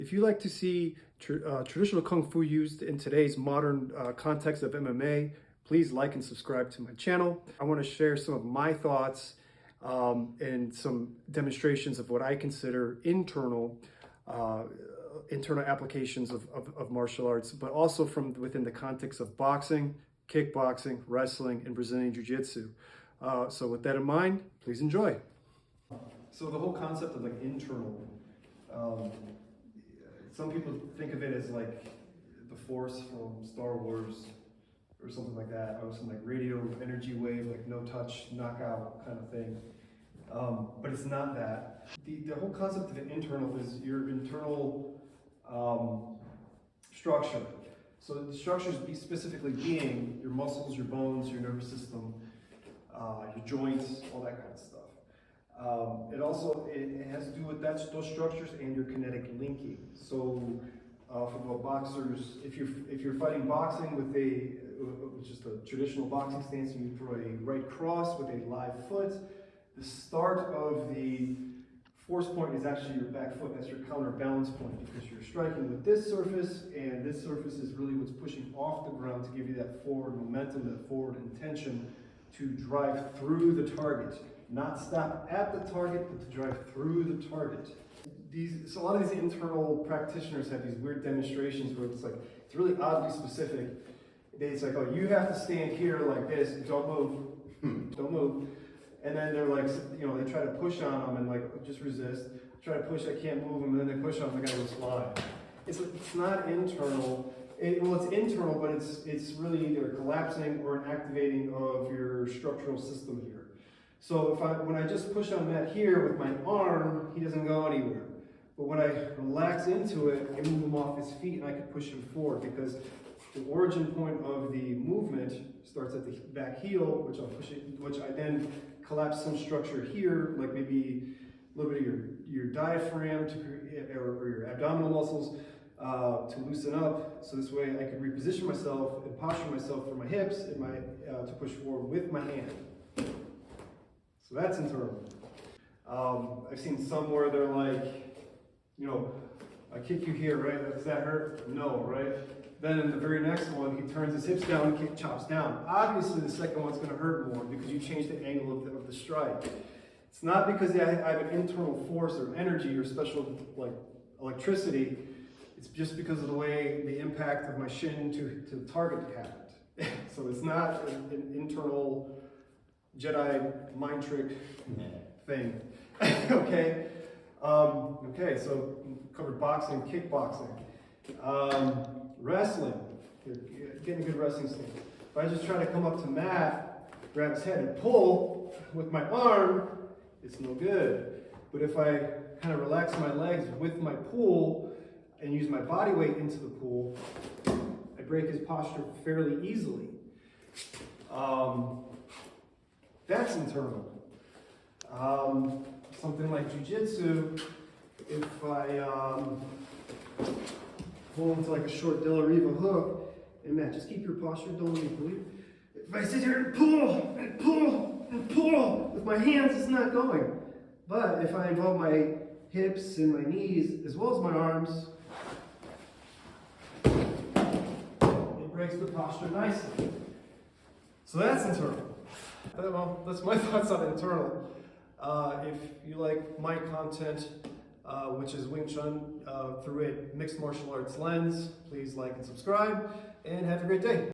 If you like to see traditional Kung Fu used in today's modern context of MMA, please like and subscribe to my channel. I want to share some of my thoughts and some demonstrations of what I consider internal applications of martial arts, but also from within the context of boxing, kickboxing, wrestling, and Brazilian Jiu Jitsu. So with that in mind, please enjoy. So the whole concept of like internal, some people think of it as like the Force from Star Wars or something like that, or some like radio energy wave, like no touch, knockout kind of thing. But it's not that. The whole concept of an internal is your internal structure. So the structures specifically being your muscles, your bones, your nervous system, your joints, all that kind of stuff. It has to do with those structures and your kinetic linking. So for boxers, if you're fighting boxing with which is the traditional boxing stance, you throw a right cross with a live foot. The start of the force point is actually your back foot. That's your counterbalance point, because you're striking with this surface, and this surface is really what's pushing off the ground to give you that forward momentum, that forward intention to drive through the target. Not stop at the target, but to drive through the target. So a lot of these internal practitioners have these weird demonstrations where it's really oddly specific. It's like, oh, you have to stand here like this, don't move, don't move. And then they're like, they try to push on them and like, just resist. Try to push, I can't move them, and then they push on them, the guy goes flying. It's not internal. It's internal, but it's really either collapsing or an activating of your structural system here. So when I just push on Matt here with my arm, he doesn't go anywhere. But when I relax into it, I move him off his feet and I can push him forward, because the origin point of the movement starts at the back heel, which I then collapse some structure here, like maybe a little bit of your diaphragm or your abdominal muscles to loosen up. So this way I can reposition myself and posture myself for my hips and to push forward with my hand. So that's internal. I've seen some where they're like, I kick you here, right? Does that hurt? No, right? Then in the very next one, he turns his hips down and chops down. Obviously, the second one's going to hurt more because you changed the angle of the strike. It's not because I have an internal force or energy or special electricity. It's just because of the way the impact of my shin to the target happened. So it's not an internal Jedi mind trick thing. Okay? Okay, so covered boxing, kickboxing. Wrestling, getting a good wrestling stance. If I just try to come up to Matt, grab his head and pull with my arm, it's no good. But if I kind of relax my legs with my pull and use my body weight into the pull, I break his posture fairly easily. That's internal. Something like Jiu Jitsu, if I pull into like a short De La Riva hook, and Matt, just keep your posture, don't let me believe. If I sit here and pull and pull and pull with my hands, it's not going. But if I involve my hips and my knees as well as my arms, it breaks the posture nicely. So that's internal. Well, that's my thoughts on internal. If you like my content, which is Wing Chun through a mixed martial arts lens, please like and subscribe, and have a great day.